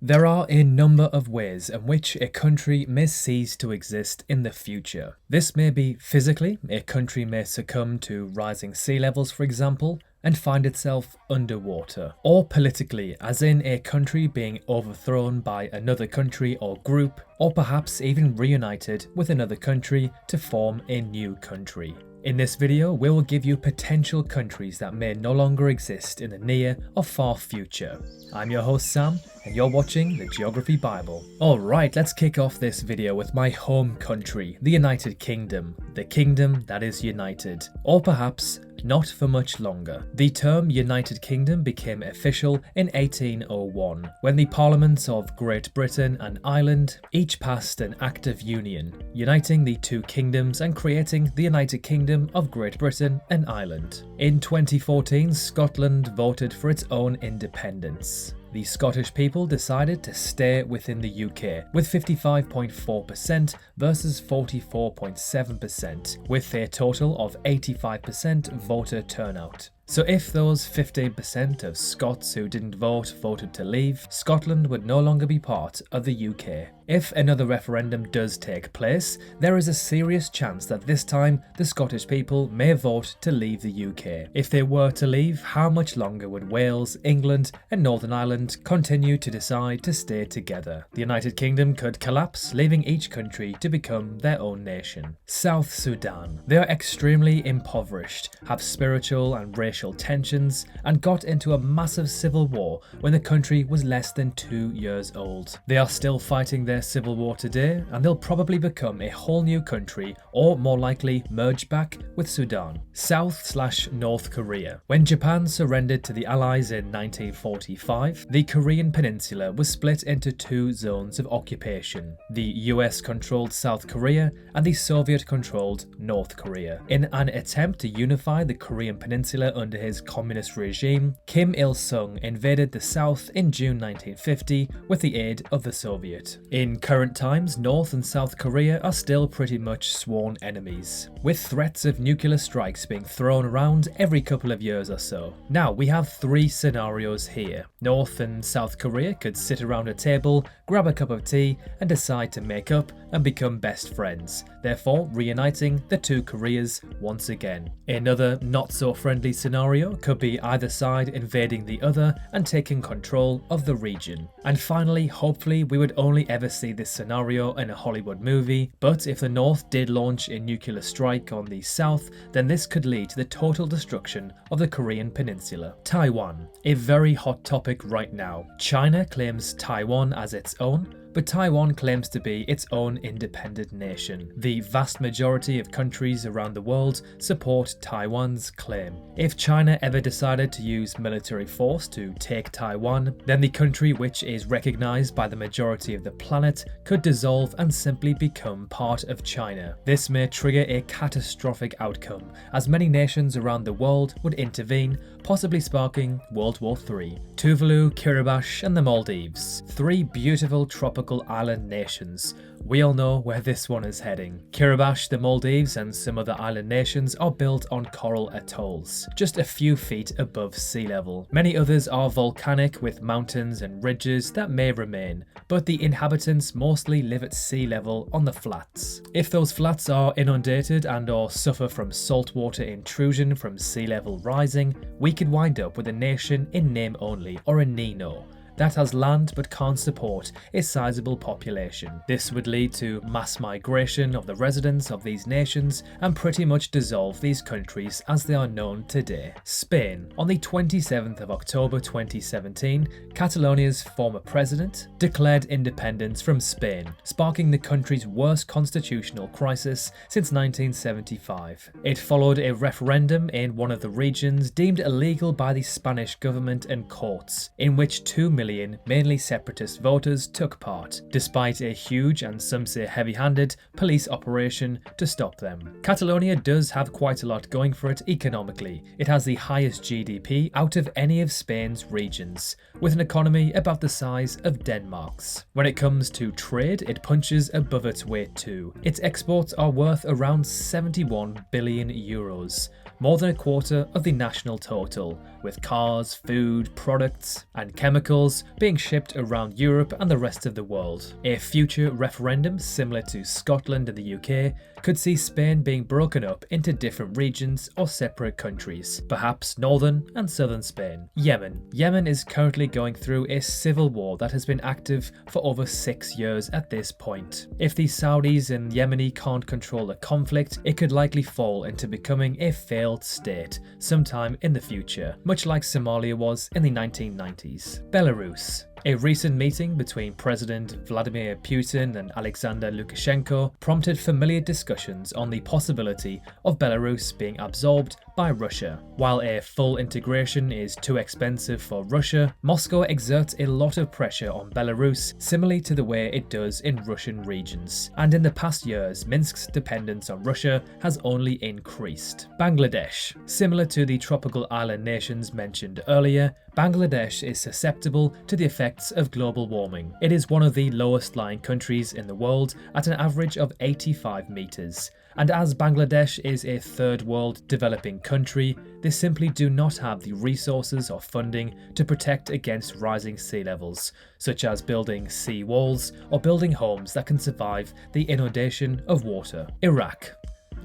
There are a number of ways in which a country may cease to exist in the future. This may be physically, a country may succumb to rising sea levels, for example, and find itself underwater. Or politically, as in a country being overthrown by another country or group, or perhaps even reunited with another country to form a new country. In this video, we will give you potential countries that may no longer exist in the near or far future. I'm your host Sam, and you're watching the Geography Bible. Alright, let's kick off this video with my home country, the United Kingdom. The kingdom that is united. Or perhaps not for much longer. The term United Kingdom became official in 1801, when the Parliaments of Great Britain and Ireland each passed an Act of Union, uniting the two kingdoms and creating the United Kingdom of Great Britain and Ireland. In 2014, Scotland voted for its own independence. The Scottish people decided to stay within the UK, with 55.4% versus 44.7%, with a total of 85% voter turnout. So if those 15% of Scots who didn't vote voted to leave, Scotland would no longer be part of the UK. If another referendum does take place, there is a serious chance that this time the Scottish people may vote to leave the UK. If they were to leave, how much longer would Wales, England and Northern Ireland continue to decide to stay together? The United Kingdom could collapse, leaving each country to become their own nation. South Sudan. They are extremely impoverished, have spiritual and racial tensions, and got into a massive civil war when the country was less than 2 years old. They are still fighting their civil war today, and they'll probably become a whole new country, or more likely merge back with Sudan. South/North Korea. When Japan surrendered to the Allies in 1945, the Korean Peninsula was split into two zones of occupation. The US-controlled South Korea and the Soviet-controlled North Korea. In an attempt to unify the Korean Peninsula under his communist regime, Kim Il-sung invaded the South in June 1950 with the aid of the Soviet. In current times, North and South Korea are still pretty much sworn enemies, with threats of nuclear strikes being thrown around every couple of years or so. Now, we have three scenarios here. North and South Korea could sit around a table, grab a cup of tea, and decide to make up and become best friends, therefore reuniting the two Koreas once again. Another not-so-friendly scenario could be either side invading the other and taking control of the region. And finally, hopefully we would only ever see this scenario in a Hollywood movie, but if the North did launch a nuclear strike on the South, then this could lead to the total destruction of the Korean Peninsula. Taiwan, a very hot topic right now. China claims Taiwan as its own, but Taiwan claims to be its own independent nation. The vast majority of countries around the world support Taiwan's claim. If China ever decided to use military force to take Taiwan, then the country, which is recognized by the majority of the planet, could dissolve and simply become part of China. This may trigger a catastrophic outcome, as many nations around the world would intervene, possibly sparking World War III. Tuvalu, Kiribati and the Maldives. Three beautiful tropical island nations. We all know where this one is heading. Kiribati, the Maldives and some other island nations are built on coral atolls, just a few feet above sea level. Many others are volcanic with mountains and ridges that may remain, but the inhabitants mostly live at sea level on the flats. If those flats are inundated and or suffer from saltwater intrusion from sea level rising, we could wind up with a nation in name only, or a NINO, that has land but can't support a sizable population. This would lead to mass migration of the residents of these nations and pretty much dissolve these countries as they are known today. Spain. On the 27th of October 2017, Catalonia's former president declared independence from Spain, sparking the country's worst constitutional crisis since 1975. It followed a referendum in one of the regions deemed illegal by the Spanish government and courts, in which 2 million mainly separatist voters took part, despite a huge and some say heavy-handed police operation to stop them. Catalonia does have quite a lot going for it economically. It has the highest GDP out of any of Spain's regions, with an economy about the size of Denmark's. When it comes to trade, it punches above its weight too. Its exports are worth around 71 billion euros, more than a quarter of the national total, with cars, food, products, and chemicals being shipped around Europe and the rest of the world. A future referendum similar to Scotland and the UK could see Spain being broken up into different regions or separate countries, perhaps northern and southern Spain. Yemen. Yemen is currently going through a civil war that has been active for over 6 years at this point. If the Saudis and Yemeni can't control the conflict, it could likely fall into becoming a failed state sometime in the future, much like Somalia was in the 1990s. Belarus. A recent meeting between President Vladimir Putin and Alexander Lukashenko prompted familiar discussions on the possibility of Belarus being absorbed by Russia. While a full integration is too expensive for Russia, Moscow exerts a lot of pressure on Belarus, similarly to the way it does in Russian regions. And in the past years, Minsk's dependence on Russia has only increased. Bangladesh. Similar to the tropical island nations mentioned earlier, Bangladesh is susceptible to the effects of global warming. It is one of the lowest lying countries in the world at an average of 85 meters. And as Bangladesh is a third world developing country, they simply do not have the resources or funding to protect against rising sea levels, such as building sea walls or building homes that can survive the inundation of water. Iraq.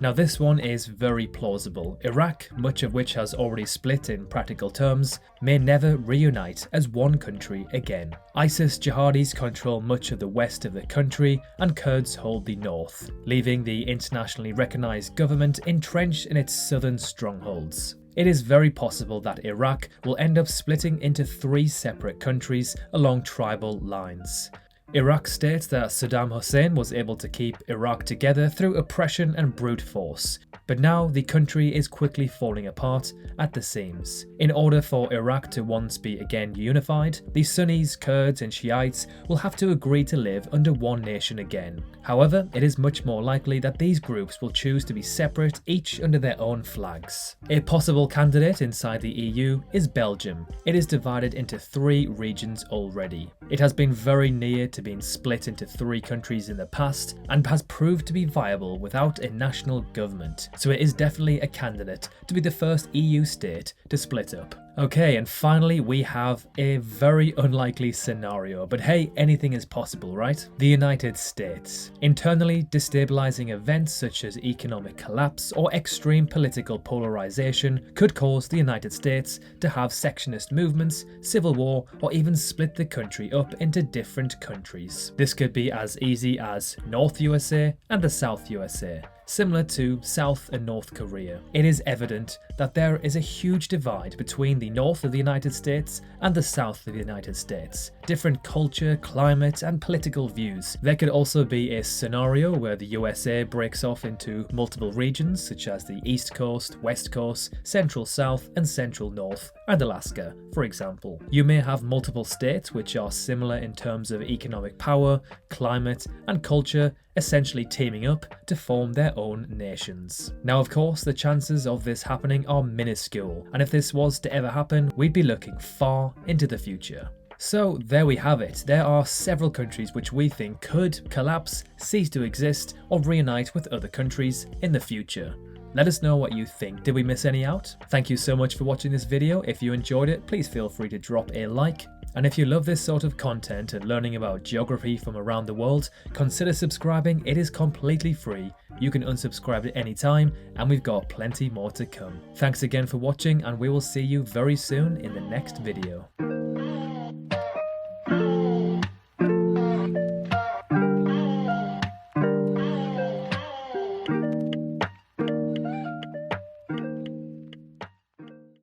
Now this one is very plausible. Iraq, much of which has already split in practical terms, may never reunite as one country again. ISIS jihadis control much of the west of the country and Kurds hold the north, leaving the internationally recognised government entrenched in its southern strongholds. It is very possible that Iraq will end up splitting into 3 separate countries along tribal lines. Iraq states that Saddam Hussein was able to keep Iraq together through oppression and brute force, but now the country is quickly falling apart at the seams. In order for Iraq to once be again unified, the Sunnis, Kurds and Shiites will have to agree to live under one nation again. However, it is much more likely that these groups will choose to be separate, each under their own flags. A possible candidate inside the EU is Belgium. It is divided into 3 regions already. It has been very near to being split into 3 countries in the past and has proved to be viable without a national government, so it is definitely a candidate to be the first EU state to split up. Okay, and finally we have a very unlikely scenario, but hey, anything is possible, right? The United States. Internally destabilizing events such as economic collapse or extreme political polarization could cause the United States to have secessionist movements, civil war, or even split the country up into different countries. This could be as easy as North USA and the South USA. Similar to South and North Korea. It is evident that there is a huge divide between the north of the United States and the south of the United States. Different culture, climate, and political views. There could also be a scenario where the USA breaks off into multiple regions, such as the East Coast, West Coast, Central South, and Central North, and Alaska, for example. You may have multiple states which are similar in terms of economic power, climate, and culture, essentially teaming up to form their own nations. Now, of course, the chances of this happening are minuscule, and if this was to ever happen, we'd be looking far into the future. So there we have it. There are several countries which we think could collapse, cease to exist, or reunite with other countries in the future. Let us know what you think. Did we miss any out? Thank you so much for watching this video. If you enjoyed it, please feel free to drop a like. And if you love this sort of content and learning about geography from around the world, consider subscribing. It is completely free. You can unsubscribe at any time, and we've got plenty more to come. Thanks again for watching, and we will see you very soon in the next video.